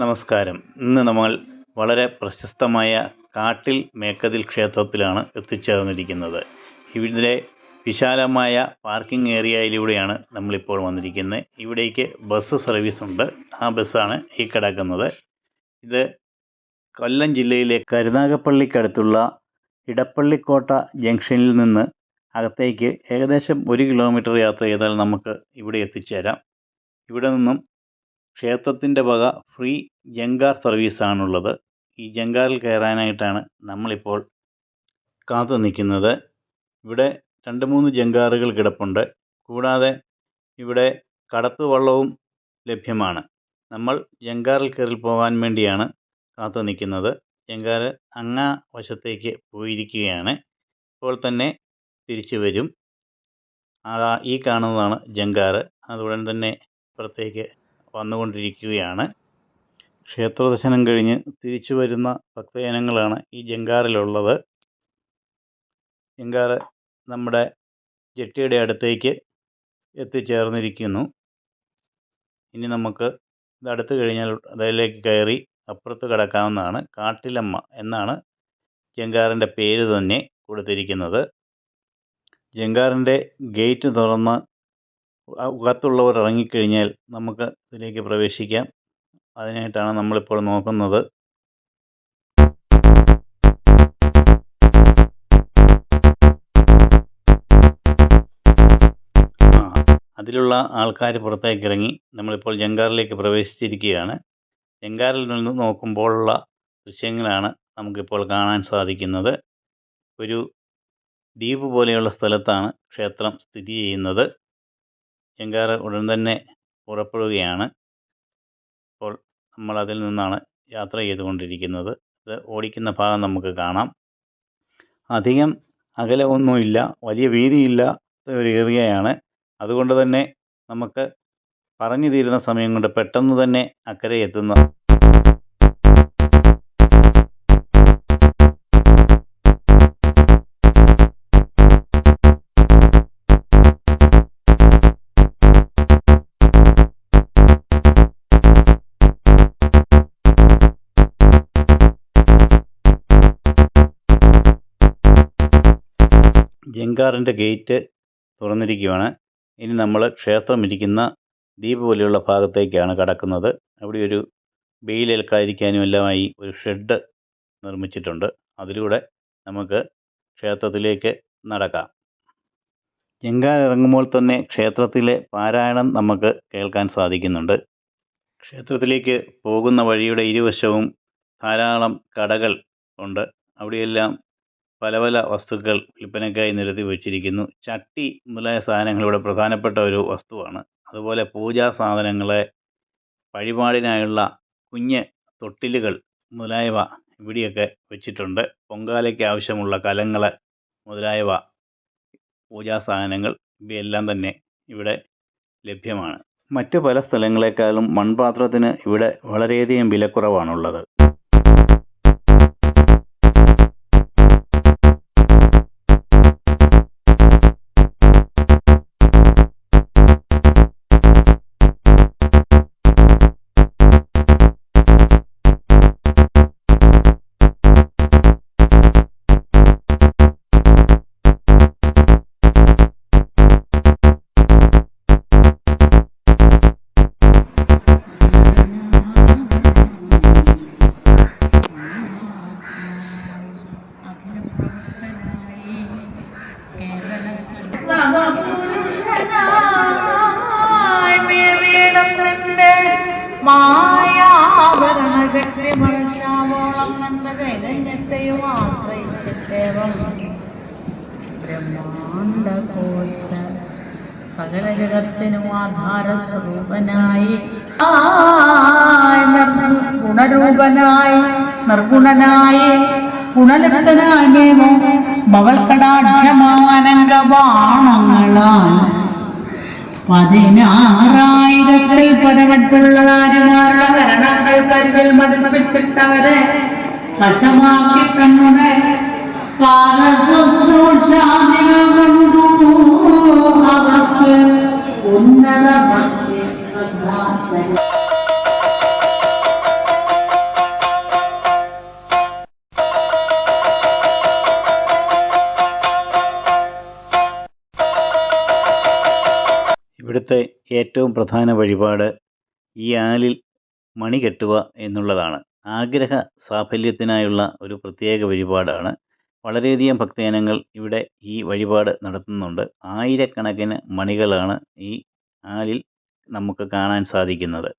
നമസ്കാരം. ഇന്ന് നമ്മൾ വളരെ പ്രശസ്തമായ കാട്ടിൽ മേക്കതിൽ ക്ഷേത്രത്തിലാണ് എത്തിച്ചേർന്നിരിക്കുന്നത്. ഇവിടെ വിശാലമായ പാർക്കിംഗ് ഏരിയയിലൂടെയാണ് നമ്മളിപ്പോൾ വന്നിരിക്കുന്നത്. ഇവിടേക്ക് ബസ് സർവീസ് ഉണ്ട്. ആ ബസ്സാണ് ഈ കിടക്കുന്നത്. ഇത് കൊല്ലം ജില്ലയിലെ കരുനാഗപ്പള്ളിക്കടുത്തുള്ള ഇടപ്പള്ളിക്കോട്ട ജംഗ്ഷനിൽ നിന്ന് അകത്തേക്ക് ഏകദേശം 1 കിലോമീറ്റർ യാത്ര ചെയ്താൽ നമുക്ക് ഇവിടെ എത്തിച്ചേരാം. ഇവിടെ നിന്നും ക്ഷേത്രത്തിൻ്റെ വക ഫ്രീ ജങ്കാർ സർവീസാണുള്ളത്. ഈ ജങ്കാറിൽ കയറാനായിട്ടാണ് നമ്മളിപ്പോൾ കാത്തു നിൽക്കുന്നത്. ഇവിടെ 2-3 ജങ്കാറുകൾ കിടപ്പുണ്ട്. കൂടാതെ ഇവിടെ കടത്തുവള്ളവും ലഭ്യമാണ്. നമ്മൾ ജങ്കാറിൽ കയറി പോകാൻ വേണ്ടിയാണ് കാത്തു നിൽക്കുന്നത്. ജങ്കാർ അങ്ങാ വശത്തേക്ക് പോയിരിക്കുകയാണ്. ഇപ്പോൾ തന്നെ തിരിച്ചു വരും. ഈ കാണുന്നതാണ് ജങ്കാർ. അതുടൻ തന്നെ പുറത്തേക്ക് വന്നുകൊണ്ടിരിക്കുകയാണ്. ക്ഷേത്ര ദർശനം കഴിഞ്ഞ് തിരിച്ചു വരുന്ന ഭക്തജനങ്ങളാണ് ഈ ജങ്കാറിലുള്ളത്. ജങ്കാർ നമ്മുടെ ജെട്ടിയുടെ അടുത്തേക്ക് എത്തിച്ചേർന്നിരിക്കുന്നു. ഇനി നമുക്ക് ഇതടുത്ത് കഴിഞ്ഞാൽ അതിലേക്ക് കയറി അപ്പുറത്ത് കിടക്കാവുന്നതാണ്. കാട്ടിലമ്മ എന്നാണ് ജങ്കാറിൻ്റെ പേര് തന്നെ കൊടുത്തിരിക്കുന്നത്. ജങ്കാറിൻ്റെ ഗേറ്റ് തുറന്ന് അകത്തുള്ളവർ ഇറങ്ങിക്കഴിഞ്ഞാൽ നമുക്ക് ഇതിലേക്ക് പ്രവേശിക്കാം. അതിനായിട്ടാണ് നമ്മളിപ്പോൾ നോക്കുന്നത്. അതിലുള്ള ആൾക്കാർ പുറത്തേക്ക് ഇറങ്ങി നമ്മളിപ്പോൾ ജങ്കാറിലേക്ക് പ്രവേശിച്ചിരിക്കുകയാണ്. ജങ്കാറിൽ നിന്ന് നോക്കുമ്പോഴുള്ള ദൃശ്യങ്ങളാണ് നമുക്കിപ്പോൾ കാണാൻ സാധിക്കുന്നത്. ഒരു ദ്വീപ് പോലെയുള്ള സ്ഥലത്താണ് ക്ഷേത്രം സ്ഥിതി ചെയ്യുന്നത്. ജങ്കാർ ഉടൻ തന്നെ പുറപ്പെടുകയാണ്. ഇപ്പോൾ നമ്മൾ അതിൽ നിന്നാണ് യാത്ര ചെയ്തുകൊണ്ടിരിക്കുന്നത്. ഇത് ഓടിക്കുന്ന ഭാഗം നമുക്ക് കാണാം. അധികം അകലമൊന്നുമില്ല, വലിയ വീതിയില്ലാത്ത ഒരു ഏരിയയാണ്. അതുകൊണ്ട് തന്നെ നമുക്ക് പറഞ്ഞു തീരുന്ന സമയം കൊണ്ട് പെട്ടെന്ന് തന്നെ അക്കരെ എത്തുന്ന ജങ്കാറിൻ്റെ ഗേറ്റ് തുറന്നിരിക്കുകയാണ്. ഇനി നമ്മൾ ക്ഷേത്രം ഇരിക്കുന്ന ദ്വീപ് പോലെയുള്ള ഭാഗത്തേക്കാണ് കടക്കുന്നത്. അവിടെ ഒരു വെയിലേൽക്കാതിരിക്കാനും എല്ലാമായി ഒരു ഷെഡ് നിർമ്മിച്ചിട്ടുണ്ട്. അതിലൂടെ നമുക്ക് ക്ഷേത്രത്തിലേക്ക് നടക്കാം. ജങ്കാർ ഇറങ്ങുമ്പോൾ തന്നെ ക്ഷേത്രത്തിലെ പാരായണം നമുക്ക് കേൾക്കാൻ സാധിക്കുന്നുണ്ട്. ക്ഷേത്രത്തിലേക്ക് പോകുന്ന വഴിയുടെ ഇരുവശവും ധാരാളം കടകൾ ഉണ്ട്. അവിടെയെല്ലാം പല പല വസ്തുക്കൾ വിൽപ്പനയ്ക്കായി നിരത്തി വച്ചിരിക്കുന്നു. ചട്ടി മുതലായ സാധനങ്ങൾ ഇവിടെ പ്രധാനപ്പെട്ട ഒരു വസ്തുവാണ്. അതുപോലെ പൂജാ സാധനങ്ങൾ, വഴിപാടിനായുള്ള കുഞ്ഞ് തൊട്ടിലുകൾ മുതലായവ ഇവിടെയൊക്കെ വെച്ചിട്ടുണ്ട്. പൊങ്കാലയ്ക്ക് ആവശ്യമുള്ള കലങ്ങൾ മുതലായവ പൂജാ സാധനങ്ങൾ ഇവയെല്ലാം തന്നെ ഇവിടെ ലഭ്യമാണ്. മറ്റു പല സ്ഥലങ്ങളെക്കാളും മൺപാത്രത്തിന് ഇവിടെ വളരെയധികം വിലക്കുറവാണുള്ളത്. ബ്രഹ്മാണ്ഡകോശ സകല ജഗത്തിനും ആധാരസ്വരൂപനായി ഗുണരൂപനായി നിർഗുണനായി ഗുണലബ്ധനായമോ ഭവൽക്കടാക്ഷമാനംഗബാണങ്ങളാൽ 16,000 പരമട്ടുള്ള ആര്യമാരുടെ കരണങ്ങൾ കരുതൽ മതിപ്പിച്ചിട്ടവരെ വശമാക്കി കണ്ണുടെ പാദശുശ്രൂഷാദികൾ കൊണ്ടു അവർക്ക് ഉന്നത ഭക്തി ശ്രദ്ധ ഇവിടുത്തെ ഏറ്റവും പ്രധാന വഴിപാട് ഈ ആലിൽ മണി കെട്ടുക എന്നുള്ളതാണ്. ആഗ്രഹ സാഫല്യത്തിനായുള്ള ഒരു പ്രത്യേക വഴിപാടാണ്. വളരെയധികം ഭക്തജനങ്ങൾ ഇവിടെ ഈ വഴിപാട് നടത്തുന്നുണ്ട്. ആയിരക്കണക്കിന് മണികളാണ് ഈ ആലിൽ നമുക്ക് കാണാൻ സാധിക്കുന്നത്.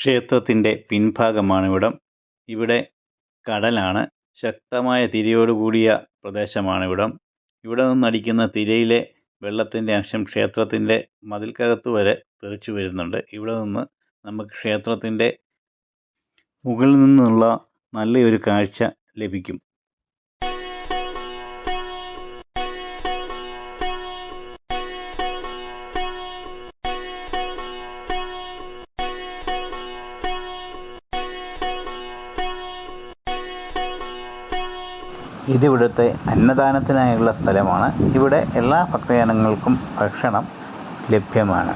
ക്ഷേത്രത്തിൻ്റെ പിൻഭാഗമാണിവിടം. ഇവിടെ കടലാണ്. ശക്തമായ തിരയോടുകൂടിയ പ്രദേശമാണിവിടം. ഇവിടെ നിന്നടിക്കുന്ന തിരയിലെ വെള്ളത്തിൻ്റെ അംശം ക്ഷേത്രത്തിൻ്റെ മതിൽക്കകത്ത് വരെ തെറിച്ചു വരുന്നുണ്ട്. ഇവിടെ നിന്ന് നമുക്ക് ക്ഷേത്രത്തിൻ്റെ മുകളിൽ നിന്നുള്ള നല്ലൊരു കാഴ്ച ലഭിക്കും. ഇതിവിടുത്തെ അന്നദാനത്തിനായുള്ള സ്ഥലമാണ്. ഇവിടെ എല്ലാ ഭക്തജനങ്ങൾക്കും ഭക്ഷണം ലഭ്യമാണ്.